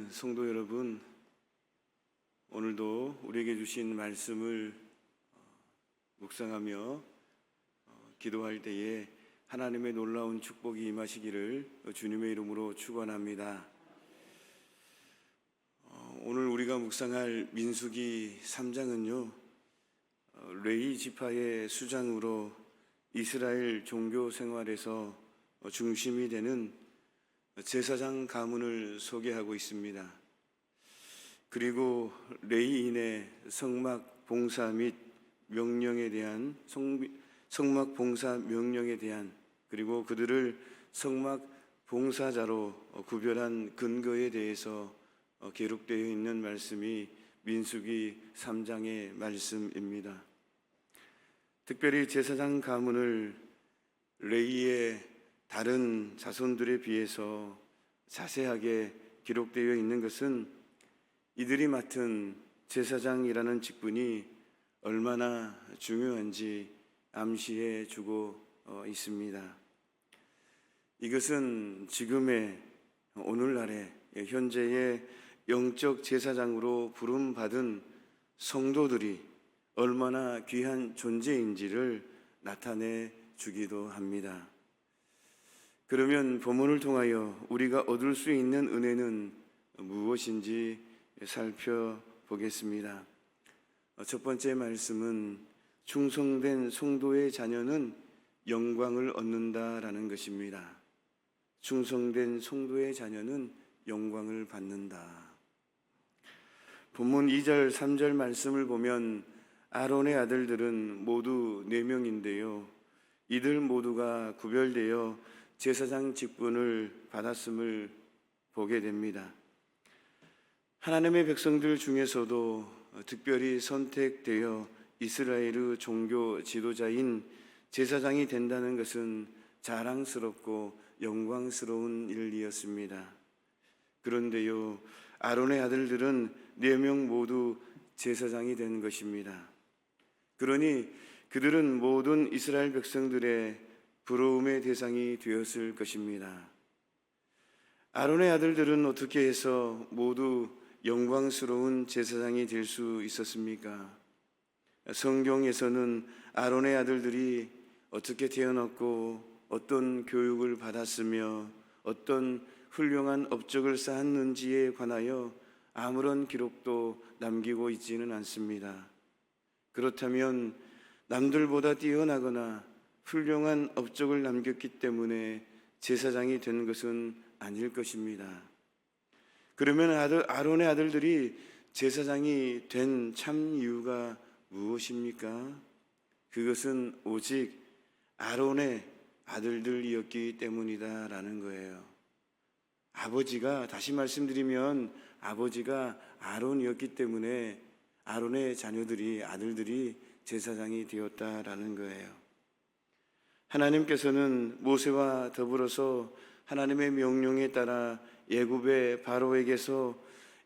사랑하는 성도 여러분, 오늘도 우리에게 주신 말씀을 묵상하며 기도할 때에 하나님의 놀라운 축복이 임하시기를 주님의 이름으로 축원합니다. 오늘 우리가 묵상할 민수기 3장은요, 레위 지파의 수장으로 이스라엘 종교 생활에서 중심이 되는 제사장 가문을 소개하고 있습니다. 그리고 레위인의 성막 봉사 및 명령에 대한 성막 봉사 명령에 대한 그리고 그들을 성막 봉사자로 구별한 근거에 대해서 기록되어 있는 말씀이 민수기 3장의 말씀입니다. 특별히 제사장 가문을 레위의 다른 자손들에 비해서 자세하게 기록되어 있는 것은 이들이 맡은 제사장이라는 직분이 얼마나 중요한지 암시해 주고 있습니다. 이것은 지금의 오늘날의 현재의 영적 제사장으로 부름받은 성도들이 얼마나 귀한 존재인지를 나타내 주기도 합니다. 그러면 본문을 통하여 우리가 얻을 수 있는 은혜는 무엇인지 살펴보겠습니다. 첫 번째 말씀은 충성된 성도의 자녀는 영광을 얻는다라는 것입니다. 충성된 성도의 자녀는 영광을 받는다. 본문 2절, 3절 말씀을 보면 아론의 아들들은 모두 4명인데요. 이들 모두가 구별되어 제사장 직분을 받았음을 보게 됩니다. 하나님의 백성들 중에서도 특별히 선택되어 이스라엘의 종교 지도자인 제사장이 된다는 것은 자랑스럽고 영광스러운 일이었습니다. 그런데요, 아론의 아들들은 4명 모두 제사장이 된 것입니다. 그러니 그들은 모든 이스라엘 백성들의 부러움의 대상이 되었을 것입니다. 아론의 아들들은 어떻게 해서 모두 영광스러운 제사장이 될 수 있었습니까? 성경에서는 아론의 아들들이 어떻게 태어났고 어떤 교육을 받았으며 어떤 훌륭한 업적을 쌓았는지에 관하여 아무런 기록도 남기고 있지는 않습니다. 그렇다면 남들보다 뛰어나거나 훌륭한 업적을 남겼기 때문에 제사장이 된 것은 아닐 것입니다. 그러면 아론의 아들들이 제사장이 된 참 이유가 무엇입니까? 그것은 오직 아론의 아들들이었기 때문이다라는 거예요. 다시 말씀드리면 아버지가 아론이었기 때문에 아론의 아들들이 제사장이 되었다라는 거예요. 하나님께서는 모세와 더불어서 하나님의 명령에 따라 애굽의 바로에게서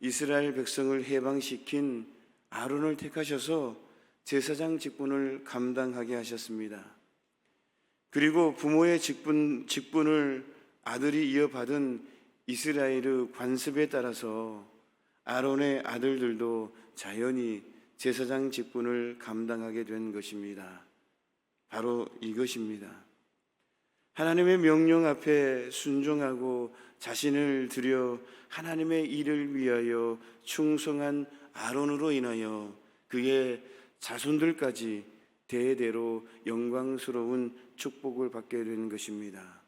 이스라엘 백성을 해방시킨 아론을 택하셔서 제사장 직분을 감당하게 하셨습니다. 그리고 부모의 직분을 아들이 이어받은 이스라엘의 관습에 따라서 아론의 아들들도 자연히 제사장 직분을 감당하게 된 것입니다. 바로 이것입니다. 하나님의 명령 앞에 순종하고 자신을 드려 하나님의 일을 위하여 충성한 아론으로 인하여 그의 자손들까지 대대로 영광스러운 축복을 받게 되는 것입니다.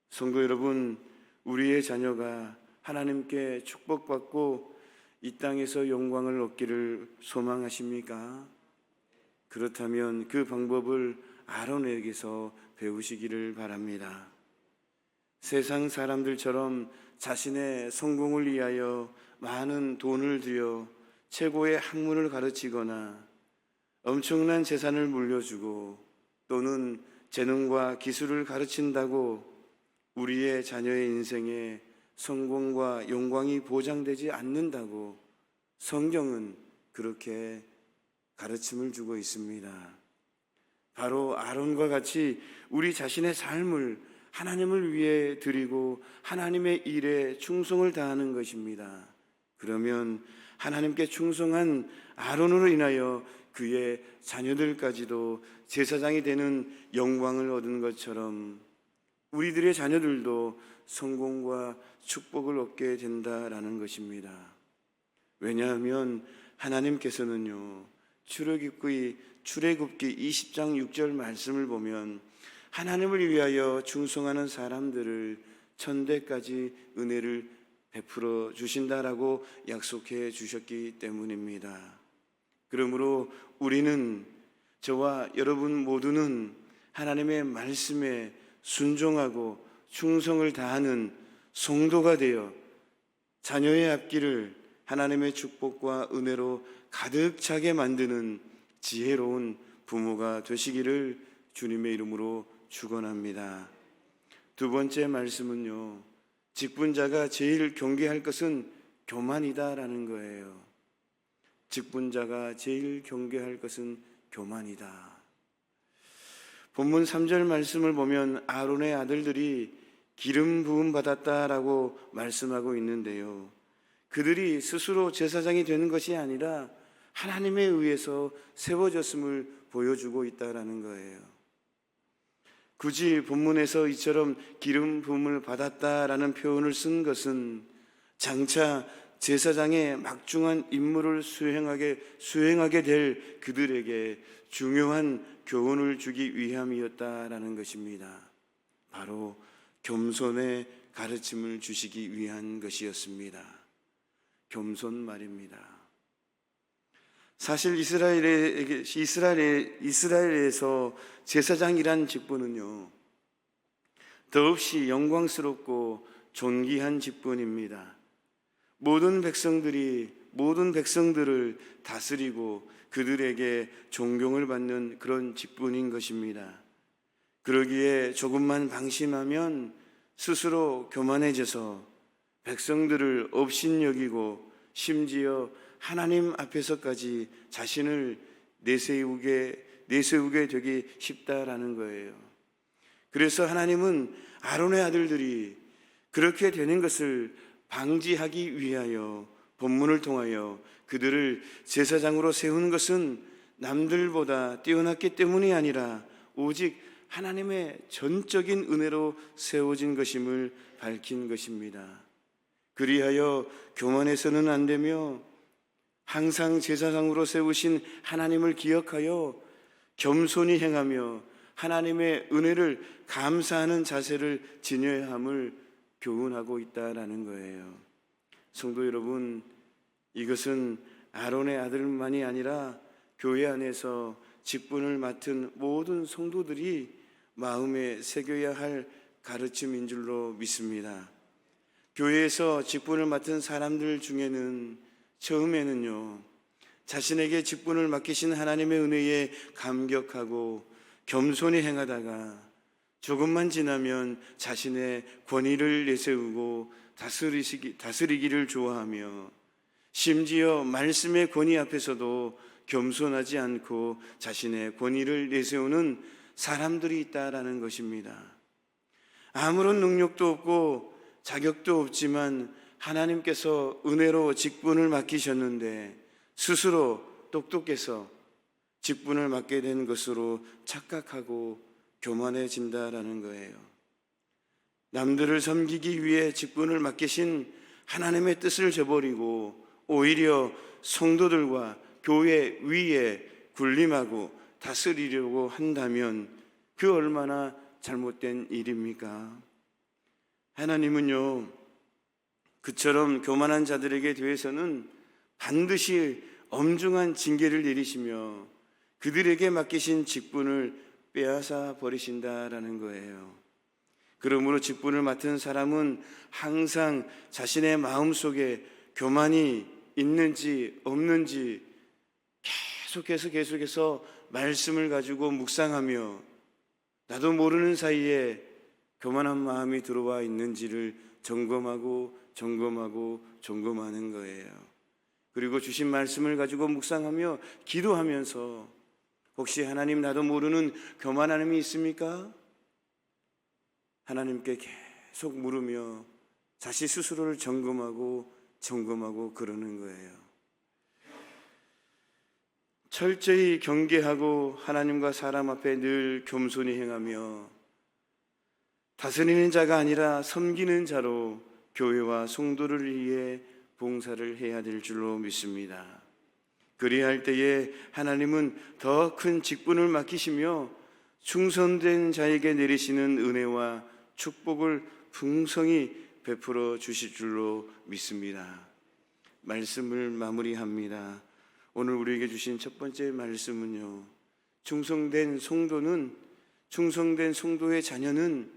성도 여러분, 우리의 자녀가 하나님께 축복받고 이 땅에서 영광을 얻기를 소망하십니까? 그렇다면 그 방법을 아론에게서 배우시기를 바랍니다. 세상 사람들처럼 자신의 성공을 위하여 많은 돈을 들여 최고의 학문을 가르치거나 엄청난 재산을 물려주고 또는 재능과 기술을 가르친다고 우리의 자녀의 인생에 성공과 영광이 보장되지 않는다고 성경은 그렇게 가르침을 주고 있습니다. 바로 아론과 같이 우리 자신의 삶을 하나님을 위해 드리고 하나님의 일에 충성을 다하는 것입니다. 그러면 하나님께 충성한 아론으로 인하여 그의 자녀들까지도 제사장이 되는 영광을 얻은 것처럼 우리들의 자녀들도 성공과 축복을 얻게 된다라는 것입니다. 왜냐하면 하나님께서는요, 출애굽기 20장 6절 말씀을 보면 하나님을 위하여 충성하는 사람들을 천대까지 은혜를 베풀어 주신다라고 약속해 주셨기 때문입니다. 그러므로 우리는, 저와 여러분 모두는 하나님의 말씀에 순종하고 충성을 다하는 성도가 되어 자녀의 앞길을 하나님의 축복과 은혜로 가득 차게 만드는 지혜로운 부모가 되시기를 주님의 이름으로 축원합니다. 두 번째 말씀은요, 직분자가 제일 경계할 것은 교만이다라는 거예요. 직분자가 제일 경계할 것은 교만이다. 본문 3절 말씀을 보면 아론의 아들들이 기름 부음 받았다라고 말씀하고 있는데요, 그들이 스스로 제사장이 되는 것이 아니라 하나님에 의해서 세워졌음을 보여주고 있다라는 거예요. 굳이 본문에서 이처럼 기름 부음을 받았다라는 표현을 쓴 것은 장차 제사장의 막중한 임무를 수행하게 될 그들에게 중요한 교훈을 주기 위함이었다라는 것입니다. 바로 겸손의 가르침을 주시기 위한 것이었습니다. 겸손 말입니다. 사실 이스라엘에서 제사장이란 직분은요, 더없이 영광스럽고 존귀한 직분입니다. 모든 백성들을 다스리고 그들에게 존경을 받는 그런 직분인 것입니다. 그러기에 조금만 방심하면 스스로 교만해져서 백성들을 업신여기고 심지어 하나님 앞에서까지 자신을 내세우게 되기 쉽다라는 거예요. 그래서 하나님은 아론의 아들들이 그렇게 되는 것을 방지하기 위하여 본문을 통하여 그들을 제사장으로 세우는 것은 남들보다 뛰어났기 때문이 아니라 오직 하나님의 전적인 은혜로 세워진 것임을 밝힌 것입니다. 그리하여 교만해서는 안 되며 항상 제사장으로 세우신 하나님을 기억하여 겸손히 행하며 하나님의 은혜를 감사하는 자세를 지녀야 함을 교훈하고 있다라는 거예요. 성도 여러분, 이것은 아론의 아들만이 아니라 교회 안에서 직분을 맡은 모든 성도들이 마음에 새겨야 할 가르침인 줄로 믿습니다. 교회에서 직분을 맡은 사람들 중에는 처음에는요, 자신에게 직분을 맡기신 하나님의 은혜에 감격하고 겸손히 행하다가 조금만 지나면 자신의 권위를 내세우고 다스리기를 좋아하며 심지어 말씀의 권위 앞에서도 겸손하지 않고 자신의 권위를 내세우는 사람들이 있다라는 것입니다. 아무런 능력도 없고 자격도 없지만 하나님께서 은혜로 직분을 맡기셨는데 스스로 똑똑해서 직분을 맡게 된 것으로 착각하고 교만해진다라는 거예요. 남들을 섬기기 위해 직분을 맡기신 하나님의 뜻을 저버리고 오히려 성도들과 교회 위에 군림하고 다스리려고 한다면 그 얼마나 잘못된 일입니까? 하나님은요, 그처럼 교만한 자들에게 대해서는 반드시 엄중한 징계를 내리시며 그들에게 맡기신 직분을 빼앗아 버리신다라는 거예요. 그러므로 직분을 맡은 사람은 항상 자신의 마음속에 교만이 있는지 없는지 계속해서 말씀을 가지고 묵상하며 나도 모르는 사이에 교만한 마음이 들어와 있는지를 점검하는 거예요. 그리고 주신 말씀을 가지고 묵상하며 기도하면서 혹시 하나님, 나도 모르는 교만함이 있습니까? 하나님께 계속 물으며 자신 스스로를 점검하고 그러는 거예요. 철저히 경계하고 하나님과 사람 앞에 늘 겸손히 행하며 다스리는 자가 아니라 섬기는 자로 교회와 성도를 위해 봉사를 해야 될 줄로 믿습니다. 그리할 때에 하나님은 더 큰 직분을 맡기시며 충성된 자에게 내리시는 은혜와 축복을 풍성히 베풀어 주실 줄로 믿습니다. 말씀을 마무리합니다. 오늘 우리에게 주신 첫 번째 말씀은요, 충성된 성도의 자녀는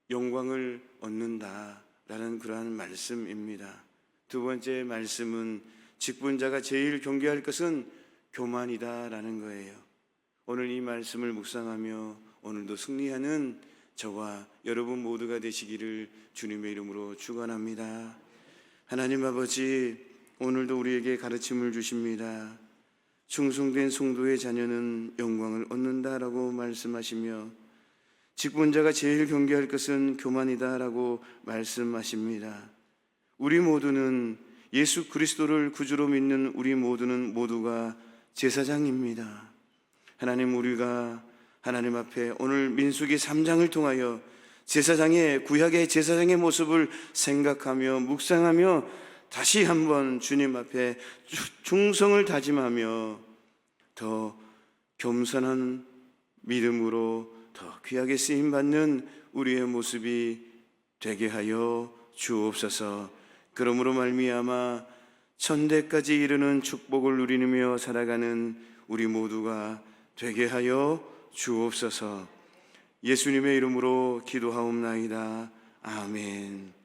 영광을 얻는다라는 그러한 말씀입니다. 두 번째 말씀은 직분자가 제일 경계할 것은 교만이다라는 거예요. 오늘 이 말씀을 묵상하며 오늘도 승리하는 저와 여러분 모두가 되시기를 주님의 이름으로 축원합니다. 하나님 아버지, 오늘도 우리에게 가르침을 주십니다. 충성된 성도의 자녀는 영광을 얻는다라고 말씀하시며 직분자가 제일 경계할 것은 교만이다라고 말씀하십니다. 우리 모두는 예수 그리스도를 구주로 믿는 우리 모두가 제사장입니다. 하나님, 우리가 하나님 앞에 오늘 민수기 3장을 통하여 구약의 제사장의 모습을 생각하며 묵상하며 다시 한번 주님 앞에 충성을 다짐하며 더 겸손한 믿음으로 더 귀하게 쓰임받는 우리의 모습이 되게 하여 주옵소서. 그러므로 말미암아 천대까지 이르는 축복을 누리며 살아가는 우리 모두가 되게 하여 주옵소서. 예수님의 이름으로 기도하옵나이다. 아멘.